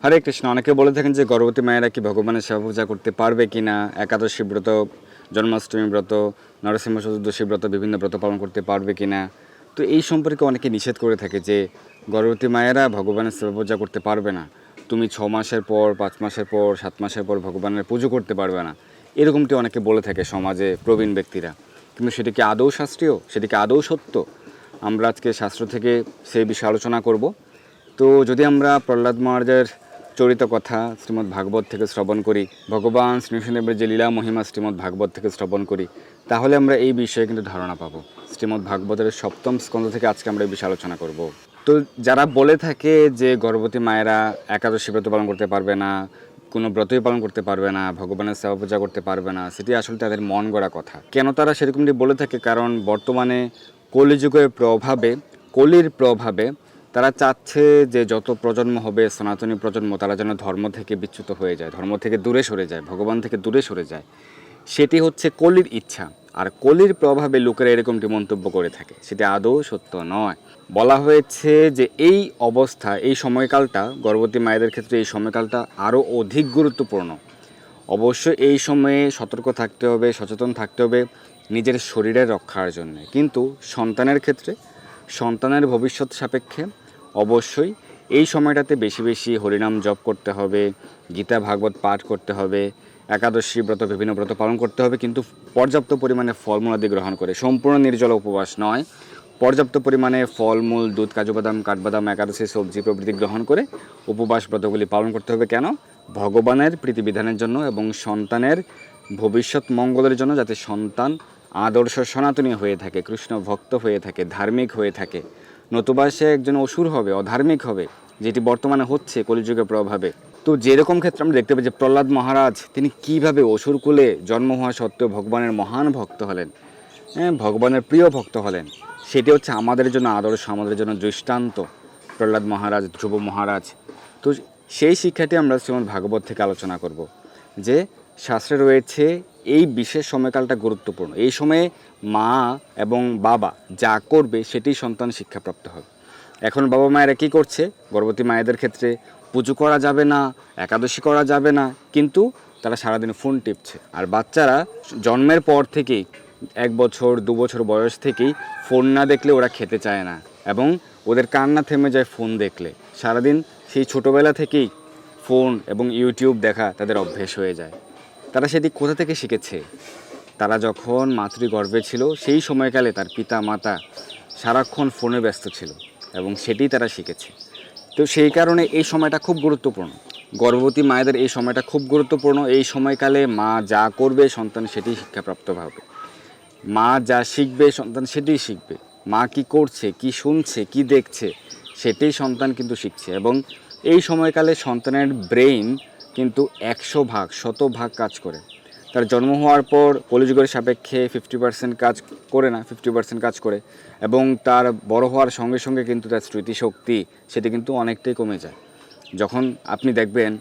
হরে কৃষ্ণ। অনেকে বলে থাকেন যে গর্ভবতী মায়েরা কি ভগবানের সেবা পূজা করতে পারবে কি না, একাদশী ব্রত, জন্মাষ্টমী ব্রত, নরসিংহ চতুর্দশী ব্রত, বিভিন্ন ব্রত পালন করতে পারবে কি না। তো এই সম্পর্কে অনেকে নিষেধ করে থাকে যে গর্ভবতী মায়েরা ভগবানের সেবা পূজা করতে পারবে না, তুমি 6 মাসের পর, 5 মাসের পর, 7 মাসের পর ভগবানের পুজো করতে পারবে না, এরকমটি অনেকে বলে থাকে সমাজে প্রবীণ ব্যক্তিরা। কিন্তু সেটি কি আদৌ শাস্ত্রীয়, সেটি কি আদৌ সত্য? আমরা আজকে শাস্ত্র থেকে সেই বিষয়ে আলোচনা করব। তো যদি আমরা প্রহ্লাদ মহারাজের চরিত কথা শ্রীমদ্ ভাগবত থেকে শ্রবণ করি, ভগবান শ্রীকৃষ্ণদেবের যে লীলা মহিমা শ্রীমদ্ ভাগবত থেকে শ্রবণ করি, তাহলে আমরা এই বিষয়ে কিন্তু ধারণা পাবো। শ্রীমদ্ ভাগবতের 7ম স্কন্ধ থেকে আজকে আমরা এই বিষয়ে আলোচনা করব। তো যারা বলে থাকে যে গর্ভবতী মায়েরা একাদশী ব্রত পালন করতে পারবে না, কোনো ব্রতই পালন করতে পারবে না, ভগবানের সেবা পূজা করতে পারবে না, সেটি আসলে তাদের মন গড়া কথা। কেন তারা সেরকমটি বলে থাকে? কারণ বর্তমানে কলিযুগের প্রভাবে, কলির প্রভাবে তারা চাচ্ছে যে যত প্রজন্ম হবে, সনাতনী প্রজন্ম, তারা যেন ধর্ম থেকে বিচ্যুত হয়ে যায়, ধর্ম থেকে দূরে সরে যায়, ভগবান থেকে দূরে সরে যায়। সেটি হচ্ছে কলির ইচ্ছা। আর কলির প্রভাবে লোকেরা এরকমটি মন্তব্য করে থাকে, সেটি আদৌ সত্য নয়। বলা হয়েছে যে এই অবস্থা, এই সময়কালটা, গর্ভবতী মায়েদের ক্ষেত্রে এই সময়কালটা আরও অধিক গুরুত্বপূর্ণ। অবশ্যই এই সময়ে সতর্ক থাকতে হবে, সচেতন থাকতে হবে নিজের শরীরের রক্ষার জন্য। কিন্তু সন্তানের ক্ষেত্রে, সন্তানের ভবিষ্যৎ সাপেক্ষে অবশ্যই এই সময়টাতে বেশি বেশি হরিনাম জপ করতে হবে, গীতা ভাগবত পাঠ করতে হবে, একাদশী ব্রত, বিভিন্ন ব্রত পালন করতে হবে, কিন্তু পর্যাপ্ত পরিমাণে ফলমূলাদি গ্রহণ করে। সম্পূর্ণ নির্জল উপবাস নয়, পর্যাপ্ত পরিমাণে ফলমূল, দুধ, কাজু বাদাম, কাঠবাদাম, একাদশী সবজি প্রভৃতি গ্রহণ করে উপবাস ব্রতগুলি পালন করতে হবে। কেন? ভগবানের প্রীতিবিধানের জন্য এবং সন্তানের ভবিষ্যৎ মঙ্গলের জন্য, যাতে সন্তান আদর্শ সনাতনী হয়ে থাকে, কৃষ্ণ ভক্ত হয়ে থাকে, ধার্মিক হয়ে থাকে। নতুবা সে একজন অসুর হবে, অধার্মিক হবে, যেটি বর্তমানে হচ্ছে কলিযুগের প্রভাবে। তো যেরকম ক্ষেত্রে আমরা দেখতে পাই যে প্রহ্লাদ মহারাজ তিনি কীভাবে অসুর কুলে জন্ম হওয়া সত্ত্বেও ভগবানের মহান ভক্ত হলেন, ভগবানের প্রিয় ভক্ত হলেন, সেটি হচ্ছে আমাদের জন্য আদর্শ, আমাদের জন্য দৃষ্টান্ত প্রহ্লাদ মহারাজ, ধ্রুব মহারাজ। তো সেই শিক্ষাটি আমরা শ্রীমদ্ ভাগবত থেকে আলোচনা করব যে শাস্ত্রে রয়েছে এই বিশেষ সময়কালটা গুরুত্বপূর্ণ। এই সময়ে মা এবং বাবা যা করবে সেটি সন্তান শিক্ষাপ্রাপ্ত হবে। এখন বাবা মায়েরা কী করছে? গর্ভবতী মায়েদের ক্ষেত্রে পুজো করা যাবে না, একাদশী করা যাবে না, কিন্তু তারা সারাদিন ফোন টিপছে। আর বাচ্চারা জন্মের পর থেকেই, 1 বছর 2 বছর বয়স থেকেই ফোন না দেখলে ওরা খেতে চায় না, এবং ওদের কান্না থেমে যায় ফোন দেখলে। সারাদিন সেই ছোটোবেলা থেকেই ফোন এবং ইউটিউব দেখা তাদের অভ্যেস হয়ে যায়। তারা সেটি কোথা থেকে শিখেছে? তারা যখন মাতৃগর্ভে ছিল সেই সময়কালে তার পিতা মাতা সারাক্ষণ ফোনে ব্যস্ত ছিল এবং সেটি তারা শিখেছে। তো সেই কারণে এই সময়টা খুব গুরুত্বপূর্ণ। গর্ভবতী মায়েদের এই সময়টা খুব গুরুত্বপূর্ণ। এই সময়কালে মা যা করবে সন্তান সেটি শিক্ষাপ্রাপ্ত হবে। মা যা শিখবে সন্তান সেটাই শিখবে। মা কি করছে, কি শুনছে, কি দেখছে, সেটাই সন্তান কিন্তু শিখছে। এবং এই সময়কালে সন্তানের ব্রেইন কিন্তু 100 ভাগ, 100 ভাগ কাজ করে। তার জন্ম হওয়ার পর কলিযুগের সাপেক্ষে 50% কাজ করে না, 50% কাজ করে, এবং তার বড় হওয়ার সঙ্গে সঙ্গে কিন্তু তার স্মৃতিশক্তি সেটি কিন্তু অনেকটাই কমে যায়। যখন আপনি দেখবেন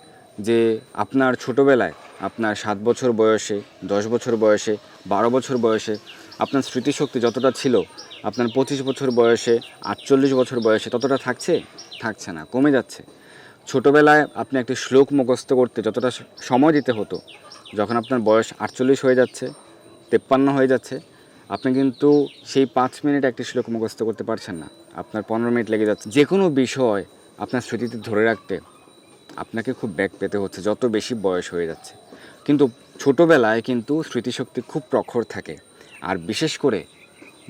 যে আপনার ছোটোবেলায়, আপনার 7 বছর বয়সে, 10 বছর বয়সে, 12 বছর বয়সে আপনার স্মৃতিশক্তি যতটা ছিল, আপনার 25 বছর বয়সে, 48 বছর বয়সে ততটা থাকছে না, কমে যাচ্ছে। ছোটোবেলায় আপনি একটি শ্লোক মুখস্থ করতে যতটা সময় দিতে হতো, যখন আপনার বয়স 48 হয়ে যাচ্ছে, 53 হয়ে যাচ্ছে, আপনি কিন্তু সেই 5 মিনিট একটি শ্লোক মুখস্থ করতে পারছেন না, আপনার 15 মিনিট লেগে যাচ্ছে। যে কোনো বিষয় আপনার স্মৃতিতে ধরে রাখতে আপনাকে খুব ব্যাক পেতে হচ্ছে যত বেশি বয়স হয়ে যাচ্ছে। কিন্তু ছোটোবেলায় কিন্তু স্মৃতিশক্তি খুব প্রখর থাকে। আর বিশেষ করে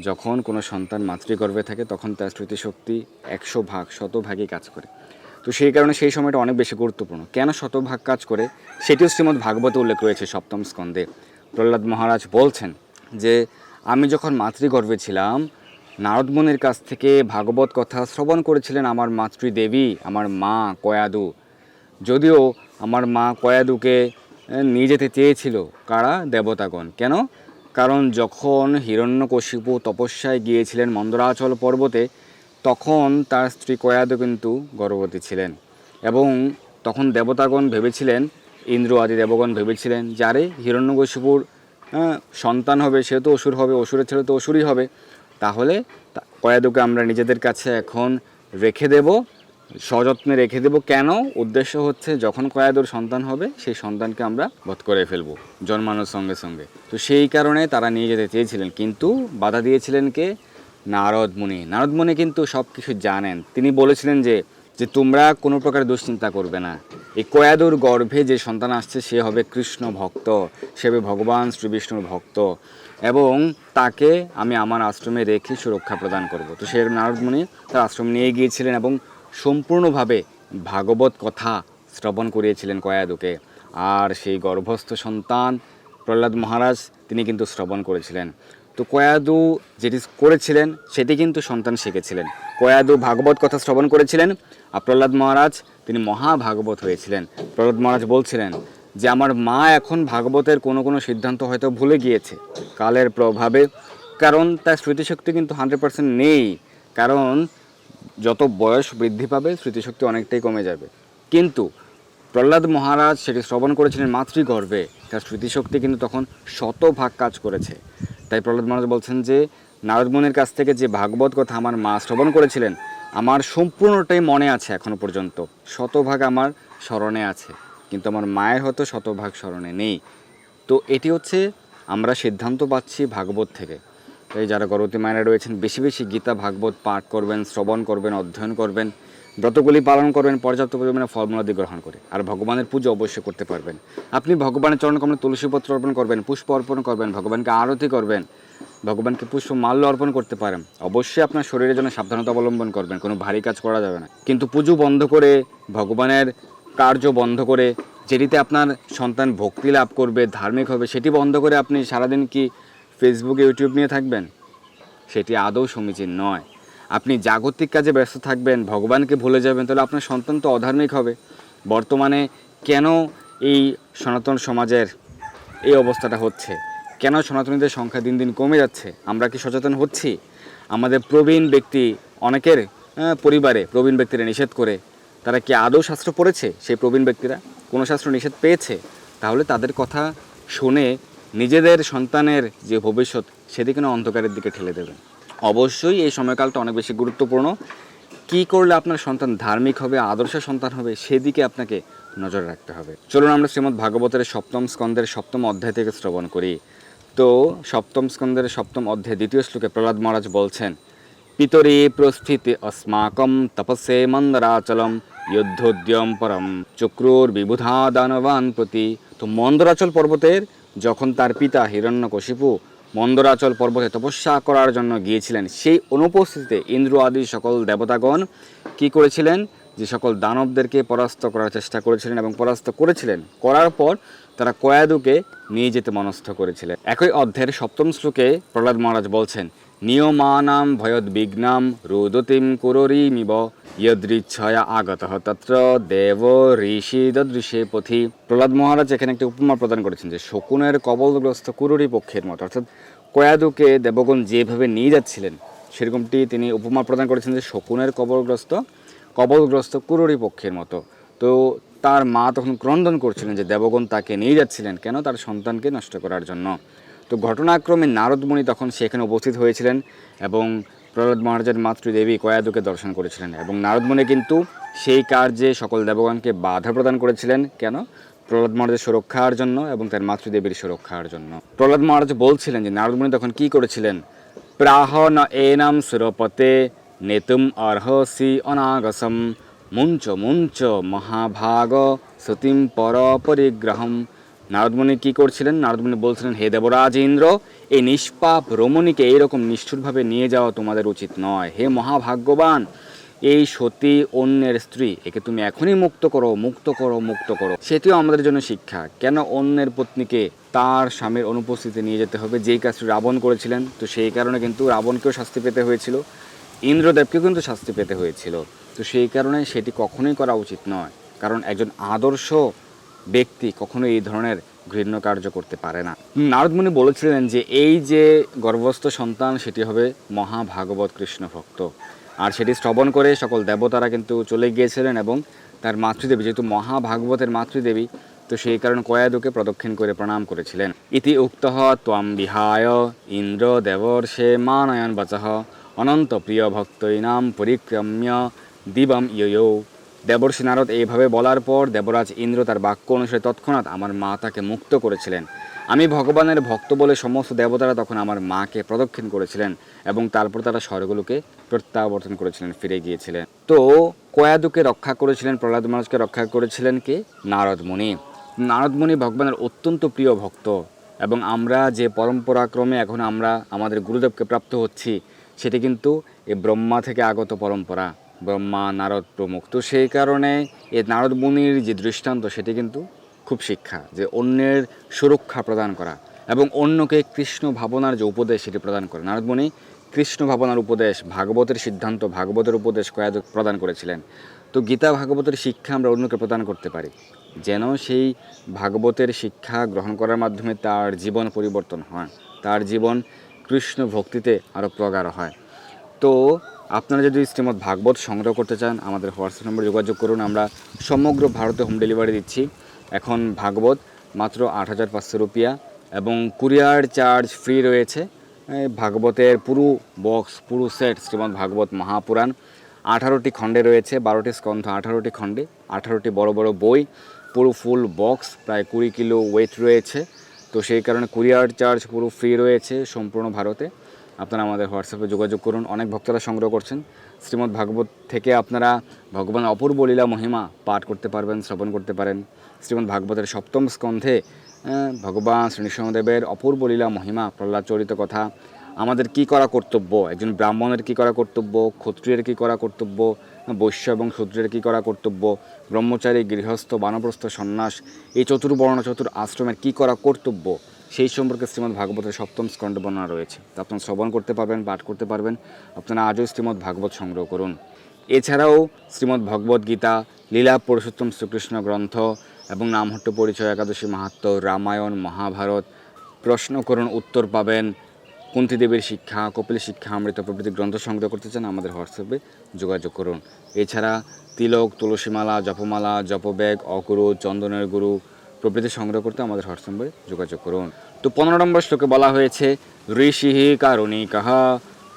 যখন কোনো সন্তান মাতৃগর্ভে থাকে তখন তার স্মৃতিশক্তি 100 ভাগ, 100 ভাগই কাজ করে। তো সেই কারণে সেই সময়টা অনেক বেশি গুরুত্বপূর্ণ। কেন 100 ভাগ কাজ করে সেটিও শ্রীমদ্ ভাগবতে উল্লেখ রয়েছে 7ম স্কন্ধে। প্রহ্লাদ মহারাজ বলছেন যে আমি যখন মাতৃগর্ভে ছিলাম, নারদ মুনির কাছ থেকে ভাগবত কথা শ্রবণ করেছিলেন আমার মাতৃদেবী, আমার মা কয়াদু। যদিও আমার মা কয়াদুকে নিয়ে যেতে চেয়েছিল কারা? দেবতাগণ। কেন? কারণ যখন হিরণ্যকশিপু তপস্যায় গিয়েছিলেন মন্দরাচল পর্বতে, তখন তার স্ত্রী কয়াদু কিন্তু গর্ভবতী ছিলেন, এবং তখন দেবতাগণ ভেবেছিলেন, ইন্দ্র আদি দেবগণ ভেবেছিলেন, যারে হিরণ্যকশিপুর সন্তান হবে সে তো অসুর হবে, অসুরের ছেলে তো অসুরই হবে, তাহলে কয়াদুকে আমরা নিজেদের কাছে এখন রেখে দেব, সযত্নে রেখে দেব। কেন? উদ্দেশ্য হচ্ছে যখন কয়াদুর সন্তান হবে সেই সন্তানকে আমরা বধ করে ফেলবো জন্মানোর সঙ্গে সঙ্গে। তো সেই কারণে তারা নিয়ে যেতে চেয়েছিলেন, কিন্তু বাধা দিয়েছিলেন কে? নারদ মুনি। নারদ মুনি কিন্তু সব কিছু জানেন। তিনি বলেছিলেন যে যে তোমরা কোনো প্রকার দুশ্চিন্তা করবে না, এই কয়াদুর গর্ভে যে সন্তান আসছে সে হবে কৃষ্ণ ভক্ত, সে হবে ভগবান শ্রীবিষ্ণুর ভক্ত, এবং তাকে আমি আমার আশ্রমে রেখে সুরক্ষা প্রদান করব। তো সে নারদ মুনি তার আশ্রম নিয়ে গিয়েছিলেন এবং সম্পূর্ণভাবে ভাগবত কথা শ্রবণ করিয়েছিলেন কয়াদুকে। আর সেই গর্ভস্থ সন্তান প্রহ্লাদ মহারাজ তিনি কিন্তু শ্রবণ করেছিলেন। তো কয়াদু যেটি করেছিলেন সেটি কিন্তু সন্তান শিখেছিলেন। কয়াদু ভাগবত কথা শ্রবণ করেছিলেন, আর প্রহ্লাদ মহারাজ তিনি মহাভাগবত হয়েছিলেন। প্রহ্লাদ মহারাজ বলছিলেন যে আমার মা এখন ভাগবতের কোনো কোনো সিদ্ধান্ত হয়তো ভুলে গিয়েছে কালের প্রভাবে, কারণ তার স্মৃতিশক্তি কিন্তু 100% নেই। কারণ যত বয়স বৃদ্ধি পাবে স্মৃতিশক্তি অনেকটাই কমে যাবে। কিন্তু প্রহ্লাদ মহারাজ সেটি শ্রবণ করেছিলেন মাতৃগর্ভে, তার স্মৃতিশক্তি কিন্তু তখন শতভাগ কাজ করেছে। তাই প্রহ্লাদ মহারাজ বলছেন যে নারদ মুনির কাছ থেকে যে ভাগবত কথা আমার মা শ্রবণ করেছিলেন আমার সম্পূর্ণটাই মনে আছে এখনও পর্যন্ত, শতভাগ আমার স্মরণে আছে, কিন্তু আমার মায়ের হয়তো শতভাগ স্মরণে নেই। তো এটি হচ্ছে আমরা সিদ্ধান্ত পাচ্ছি ভাগবত থেকে। তাই যারা গর্ভবতী মায়েরা রয়েছেন বেশি বেশি গীতা ভাগবত পাঠ করবেন, শ্রবণ করবেন, অধ্যয়ন করবেন, ব্রতগুলি পালন করবেন পর্যাপ্ত পরিমাণে ফলমূলাদি গ্রহণ করে, আর ভগবানের পুজো অবশ্যই করতে পারবেন। আপনি ভগবানের চরণকমলে তুলসীপত্র অর্পণ করবেন, পুষ্প অর্পণ করবেন, ভগবানকে আরতি করবেন, ভগবানকে পুষ্প মাল্য অর্পণ করতে পারেন। অবশ্যই আপনার শরীরের জন্য সাবধানতা অবলম্বন করবেন, কোনো ভারী কাজ করা যাবে না। কিন্তু পুজো বন্ধ করে, ভগবানের কার্য বন্ধ করে, যেটিতে আপনার সন্তান ভক্তি লাভ করবে, ধার্মিক হবে, সেটি বন্ধ করে আপনি সারাদিন কি ফেসবুক ইউটিউব নিয়ে থাকবেন? সেটি আদৌ সমীচীন নয়। আপনি জাগতিক কাজে ব্যস্ত থাকবেন, ভগবানকে ভুলে যাবেন, তাহলে আপনার সন্তান তো অধার্মিক হবে। বর্তমানে কেন এই সনাতন সমাজের এই অবস্থাটা হচ্ছে? কেন সনাতনীদের সংখ্যা দিন দিন কমে যাচ্ছে? আমরা কি সচেতন হচ্ছি? আমাদের প্রবীণ ব্যক্তি অনেকের পরিবারে প্রবীণ ব্যক্তিরা নিষেধ করে, তারা কি আদৌ শাস্ত্র পড়েছে? সেই প্রবীণ ব্যক্তিরা কোনো শাস্ত্র নিষেধ পেয়েছে? তাহলে তাদের কথা শুনে নিজেদের সন্তানের যে ভবিষ্যৎ সেদিকে না অন্ধকারের দিকে ঠেলে দেবেন। অবশ্যই এই সময়কালটা অনেক বেশি গুরুত্বপূর্ণ। কী করলে আপনার সন্তান ধার্মিক হবে, আদর্শ সন্তান হবে, সেদিকে আপনাকে নজর রাখতে হবে। চলুন আমরা শ্রীমদ্ ভাগবতের সপ্তম স্কন্দের সপ্তম অধ্যায় থেকে শ্রবণ করি। তো সপ্তম স্কন্দের সপ্তম অধ্যায় দ্বিতীয় শ্লোকে প্রহ্লাদ মহারাজ বলছেন, পিতরে প্রস্থিতে অস্মাকম তপসে মন্দরাচলম যুদ্ধোদ্যম পরম চক্রুর বিবুধা দানবান প্রতি। তো মন্দরাচল পর্বতের যখন তার পিতা হিরণ্যকশিপু মন্দরাচল পর্বতে তপস্যা করার জন্য গিয়েছিলেন, সেই অনুপস্থিতিতে ইন্দ্র আদি সকল দেবতাগণ কি করেছিলেন? যে সকল দানবদেরকে পরাস্ত করার চেষ্টা করেছিলেন এবং পরাস্ত করেছিলেন, করার পর তারা কয়াদুকে নিয়ে যেতে মনস্থ করেছিলেন। একই অধ্যায়ের সপ্তম শ্লোকে প্রহ্লাদ মহারাজ বলছেন, নিয়মানাম ভয়দ্বিঘ্নাম রুদতিম কুররিমিব ইয়দৃচ্ছয়া আগতঃ তত্র দেব ঋষি দদৃশে পথি। প্রহ্লাদ মহারাজ এখানে একটি উপমা প্রদান করেছেন যে শকুনের কবলগ্রস্ত কুরুরি পক্ষের মতো, অর্থাৎ কয়াদুকে দেবগণ যেভাবে নিয়ে যাচ্ছিলেন সেরকমটি তিনি উপমা প্রদান করেছেন যে শকুনের কবলগ্রস্ত কুরুরি পক্ষের মতো। তো তার মা তখন ক্রন্দন করছিলেন যে দেবগণ তাকে নিয়ে যাচ্ছিলেন কেন? তার সন্তানকে নষ্ট করার জন্য। তো ঘটনাক্রমে নারদ মুনি তখন সেখানে উপস্থিত হয়েছিলেন এবং প্রহ্লাদ মহারাজের মাতৃদেবী কয়াদুকে দর্শন করেছিলেন, এবং নারদ মুনি কিন্তু সেই কার্যে সকল দেবগণকে বাধা প্রদান করেছিলেন। কেন? প্রহ্লাদ মহারাজের সুরক্ষার জন্য এবং তার মাতৃদেবীর সুরক্ষার জন্য। প্রহ্লাদ মহারাজ বলছিলেন যে নারদ মুনি তখন কী করেছিলেন? প্রাহ ন এনাম সুরপতে নেতুম অর্হসি অনাগসম মুঞ্চ মুঞ্চ মহাভাগ সতীম পর পরিগ্রহম। নারদমুনি কী করছিলেন? নারদমুনি বলছিলেন, হে দেবরাজ ইন্দ্র, এই নিষ্পাপ রমণীকে এইরকম নিষ্ঠুরভাবে নিয়ে যাওয়া তোমাদের উচিত নয়। হে মহাভাগ্যবান, এই সতী অন্যের স্ত্রী, একে তুমি এখনই মুক্ত করো, মুক্ত করো, মুক্ত করো। সেটিও আমাদের জন্য শিক্ষা। কেন অন্যের পত্নীকে তার স্বামীর অনুপস্থিতিতে নিয়ে যেতে হবে? যেই কাজটি রাবণ করেছিলেন, তো সেই কারণে কিন্তু রাবণকেও শাস্তি পেতে হয়েছিল, ইন্দ্রদেবকেও কিন্তু শাস্তি পেতে হয়েছিল। তো সেই কারণে সেটি কখনোই করা উচিত নয়, কারণ একজন আদর্শ ব্যক্তি কখনোই এই ধরনের ঘৃণ্য কার্য করতে পারে না। নারদ মুনি বলেছিলেন যে এই যে গর্ভস্থ সন্তান সেটি হবে মহাভাগবত কৃষ্ণ ভক্ত, আর সেটি শ্রবণ করে সকল দেবতারা কিন্তু চলে গিয়েছিলেন এবং তার মাতৃদেবী যেহেতু মহাভাগবতের মাতৃদেবী, তো সেই কারণে কয়াদুকে প্রদক্ষিণ করে প্রণাম করেছিলেন। ইতি উক্তঃ ত্বম বিহায় ইন্দ্র দেবর্ষে মানয়ন বচঃ অনন্ত প্রিয় ভক্তৈনাম পরিক্রম্য দিবম ইয়ো। দেবর্ষি নারদ এইভাবে বলার পর দেবরাজ ইন্দ্র তার বাক্য অনুসারে তৎক্ষণাৎ আমার মা তাকে মুক্ত করেছিলেন। আমি ভগবানের ভক্ত বলে সমস্ত দেবতারা তখন আমার মাকে প্রদক্ষিণ করেছিলেন এবং তারপর তারা স্বর্গলোকে প্রত্যাবর্তন করেছিলেন, ফিরে গিয়েছিলেন। তো কয়াদুকে রক্ষা করেছিলেন, প্রহ্লাদ মহারাজকে রক্ষা করেছিলেন কে? নারদ মুনি। নারদ মুনি ভগবানের অত্যন্ত প্রিয় ভক্ত এবং আমরা যে পরম্পরাক্রমে এখন আমরা আমাদের গুরুদেবকে প্রাপ্ত হচ্ছি সেটি কিন্তু এই ব্রহ্মা থেকে আগত পরম্পরা, ব্রহ্মা নারদ প্রমুখ। তো সেই কারণে এই নারদ মুনির যে দৃষ্টান্ত সেটি কিন্তু খুব শিক্ষা, যে অন্যের সুরক্ষা প্রদান করা এবং অন্যকে কৃষ্ণ ভাবনার যে উপদেশ সেটি প্রদান করা। নারদ মুনি কৃষ্ণ ভাবনার উপদেশ, ভাগবতের সিদ্ধান্ত, ভাগবতের উপদেশ কয়াদুক প্রদান করেছিলেন। তো গীতা ভাগবতের শিক্ষা আমরা অন্যকে প্রদান করতে পারি, যেন সেই ভাগবতের শিক্ষা গ্রহণ করার মাধ্যমে তার জীবন পরিবর্তন হয়, তার জীবন কৃষ্ণ ভক্তিতে আরও প্রগাঢ় হয়। তো আপনারা যদি শ্রীমদ্ ভাগবত সংগ্রহ করতে চান আমাদের হোয়াটসঅ্যাপ নম্বরে যোগাযোগ করুন। আমরা সমগ্র ভারতে হোম ডেলিভারি দিচ্ছি। এখন ভাগবত মাত্র 8,500 রুপিয়া এবং কুরিয়ার চার্জ ফ্রি রয়েছে। ভাগবতের পুরো বক্স, পুরো সেট শ্রীমদ্ ভাগবত মহাপুরাণ 18টি খণ্ডে রয়েছে, 12টি স্কন্ধ, 18টি খণ্ডে, 18টি বড় বড় বই, পুরো ফুল বক্স, প্রায় 20 কিলো ওয়েট রয়েছে। তো সেই কারণে কুরিয়ার চার্জ পুরো ফ্রি রয়েছে সম্পূর্ণ ভারতে। আপনারা আমাদের হোয়াটসঅ্যাপে যোগাযোগ করুন। অনেক ভক্তরা সংগ্রহ করছেন। শ্রীমদ্ ভাগবত থেকে আপনারা ভগবান অপূর্ব লীলা মহিমা পাঠ করতে পারবেন, শ্রবণ করতে পারেন। শ্রীমদ্ ভাগবতের 7ম স্কন্ধে ভগবান শ্রী নৃসিংহদেবের অপূর্ব লীলা মহিমা, প্রহ্লাদ চরিত কথা, আমাদের কি করা কর্তব্য, একজন ব্রাহ্মণের কি করা কর্তব্য, ক্ষত্রিয়ের কি করা কর্তব্য, বৈশ্য এবং শূদ্রের কি করা কর্তব্য, ব্রহ্মচারী, গৃহস্থ, বানপ্রস্থ, সন্ন্যাস, এই চতুর্বর্ণ চতুর আশ্রমের কি করা কর্তব্য, সেই সম্পর্কে শ্রীমদ্ ভাগবতের 7ম স্কন্ধে বর্ণনা রয়েছে। তা আপনারা শ্রবণ করতে পারবেন, পাঠ করতে পারবেন। আপনারা আজও শ্রীমদ্ ভাগবত সংগ্রহ করুন। এছাড়াও শ্রীমদ্ ভগবদ্ গীতা, লীলা পুরুষোত্তম শ্রীকৃষ্ণ গ্রন্থ এবং নামহট্ট পরিচয়, একাদশী মাহাত্ম্য, রামায়ণ, মহাভারত, প্রশ্ন করুন উত্তর পাবেন, কুন্তি দেবীর শিক্ষা, কপিল শিক্ষা অমৃত প্রভৃতি গ্রন্থ সংগ্রহ করতে চান আমাদের হোয়াটসঅ্যাপে যোগাযোগ করুন। এছাড়া তিলক, তুলসীমালা, জপমালা, জপব্যাগ, অগুরু, চন্দনের গুরু প্রভৃতি সংগ্রহ করতে আমাদের হোয়াটসঅ্যাপে যোগাযোগ করুন। তো 15 নম্বর শ্লোকে বলা হয়েছে ঋষি কারুণিকঃ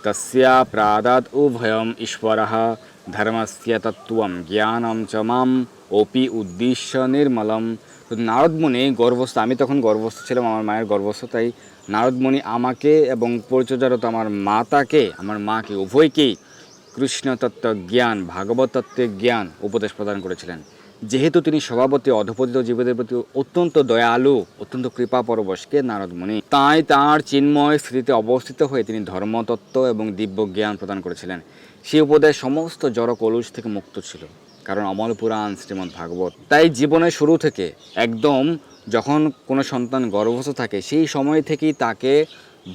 তস্যা প্রাদাদ উভয়ম ঈশ্বরঃ ধর্মস্য তত্ত্বম জ্ঞানম চ মাম ওপি উদ্দেশ্য নির্মলম। তো নারদ মুনি গর্ভস্থ, আমি তখন গর্ভস্থ ছিলাম, আমার মায়ের গর্ভস্থ, তাই নারদ মুনি আমাকে এবং পরিচর্যারত আমার মাতাকে, আমার মাকে, উভয়কেই কৃষ্ণ তত্ত্ব জ্ঞান, ভাগবত তত্ত্বের জ্ঞান উপদেশ প্রদান করেছিলেন। যেহেতু তিনি স্বভাবতী অধপতিত জীবদের প্রতি অত্যন্ত দয়ালু, অত্যন্ত কৃপা পরবশকে নারদ মুনি, তাই তাঁর চিন্ময় স্থিতিতে অবস্থিত হয়ে তিনি ধর্মতত্ত্ব এবং দিব্য জ্ঞান প্রদান করেছিলেন। সেই উপদেশ সমস্ত জড় কলুষ থেকে মুক্ত ছিল, কারণ অমল পুরাণ শ্রীমদ্ ভাগবত। তাই জীবনের শুরু থেকে একদম যখন কোনো সন্তান গর্ভস্থ থাকে সেই সময় থেকেই তাকে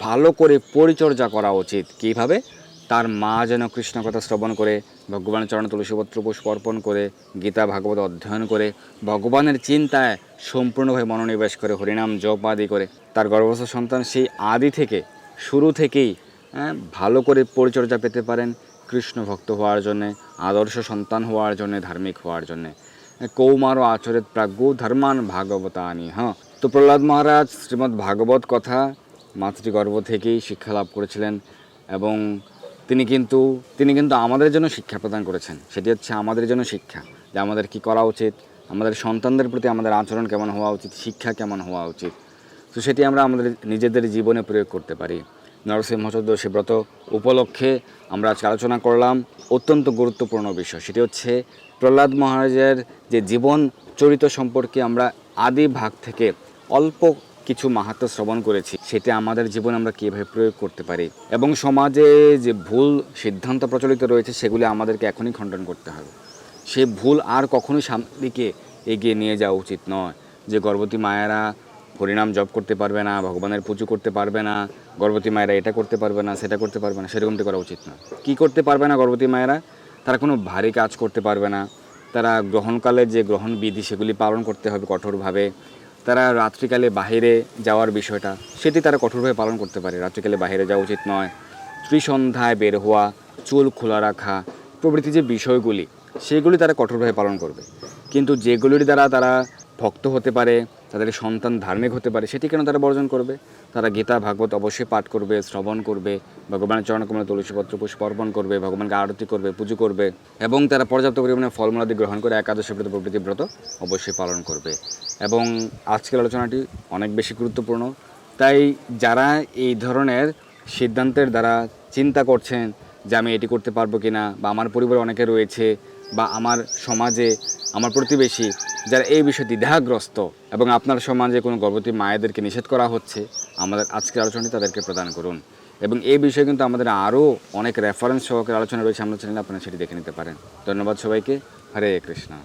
ভালো করে পরিচর্যা করা উচিত। কীভাবে? তার মা যেন কৃষ্ণ কথা শ্রবণ করে, ভগবানের চরণে তুলসীপত্র পুষ্প অর্পণ করে, গীতা ভাগবত অধ্যয়ন করে, ভগবানের চিন্তায় সম্পূর্ণভাবে মনোনিবেশ করে, হরিনাম জপ আদি করে, তার গর্ভস্থ সন্তান সেই আদি থেকে, শুরু থেকেই ভালো করে পরিচর্যা পেতে পারেন কৃষ্ণ ভক্ত হওয়ার জন্যে, আদর্শ সন্তান হওয়ার জন্যে, ধার্মিক হওয়ার জন্যে। কৌমারও আচরিত প্রাজ্ঞ ধর্মান ভাগবতানি। হ্যাঁ, তো প্রহ্লাদ মহারাজ শ্রীমদ্ ভাগবত কথা মাতৃগর্ভ থেকেই শিক্ষা লাভ করেছিলেন এবং তিনি কিন্তু আমাদের জন্য শিক্ষা প্রদান করেছেন। সেটি হচ্ছে আমাদের জন্য শিক্ষা, যে আমাদের কি করা উচিত, আমাদের সন্তানদের প্রতি আমাদের আচরণ কেমন হওয়া উচিত, শিক্ষা কেমন হওয়া উচিত। তো সেটি আমরা আমাদের নিজেদের জীবনে প্রয়োগ করতে পারি। নরসিংহ চতুর্দশী ব্রত উপলক্ষে আমরা আজকে আলোচনা করলাম অত্যন্ত গুরুত্বপূর্ণ বিষয়, সেটি হচ্ছে প্রহ্লাদ মহারাজের যে জীবন চরিত সম্পর্কে আমরা আদি ভাগ থেকে অল্প কিছু মাহাত্ম্য শ্রবণ করেছি, সেটা আমাদের জীবনে আমরা কীভাবে প্রয়োগ করতে পারি এবং সমাজে যে ভুল সিদ্ধান্ত প্রচলিত রয়েছে সেগুলি আমাদেরকে এখনই খণ্ডন করতে হবে। সে ভুল আর কখনোই সামনের দিকে এগিয়ে নিয়ে যাওয়া উচিত নয়, যে গর্ভবতী মায়েরা হরিনাম জপ করতে পারবে না, ভগবানের পুজো করতে পারবে না, গর্ভবতী মায়েরা এটা করতে পারবে না, সেটা করতে পারবে না, সেরকমটি করা উচিত নয়। কী করতে পারবে না গর্ভবতী মায়েরা? তারা কোনো ভারী কাজ করতে পারবে না, তারা গ্রহণকালে যে গ্রহণ বিধি সেগুলি পালন করতে হবে কঠোরভাবে, তারা রাত্রিকালে বাহিরে যাওয়ার বিষয়টা সেটি তারা কঠোরভাবে পালন করতে পারে, রাত্রিকালে বাহিরে যাওয়া উচিত নয়, ত্রিসন্ধ্যায় বের হওয়া, চুল খোলা রাখা প্রভৃতি যে বিষয়গুলি সেগুলি তারা কঠোরভাবে পালন করবে। কিন্তু যেগুলির দ্বারা তারা ভক্ত হতে পারে, তাদের সন্তান ধার্মিক হতে পারে, সেটি কেন তারা বর্জন করবে? তারা গীতা ভাগবত অবশ্যই পাঠ করবে, শ্রবণ করবে, ভগবানের চরণকমলে তুলসীপত্র পুষ্প অর্পণ করবে, ভগবানকে আরতি করবে, পুজো করবে, এবং তারা পর্যাপ্ত পরিমাণে ফলমূলাদি গ্রহণ করে একাদশী ব্রত প্রভৃতি ব্রত অবশ্যই পালন করবে। এবং আজকের আলোচনাটি অনেক বেশি গুরুত্বপূর্ণ। তাই যারা এই ধরনের সিদ্ধান্তের দ্বারা চিন্তা করছেন যে আমি এটি করতে পারবো কি না, বা আমার পরিবারে অনেকে রয়েছে, বা আমার সমাজে আমার প্রতিবেশী যারা এই বিষয়ে দ্বিধাগ্রস্ত, এবং আপনার সমাজে কোনো গর্ভবতী মায়েদেরকে নিষেধ করা হচ্ছে, আমাদের আজকের আলোচনাটি তাদেরকে প্রদান করুন। এবং এই বিষয়ে কিন্তু আমাদের আরও অনেক রেফারেন্স সহকারে আলোচনা রয়েছে আমাদের চ্যানেলে, আপনারা সেটি দেখে নিতে পারেন। ধন্যবাদ সবাইকে। হরে কৃষ্ণ।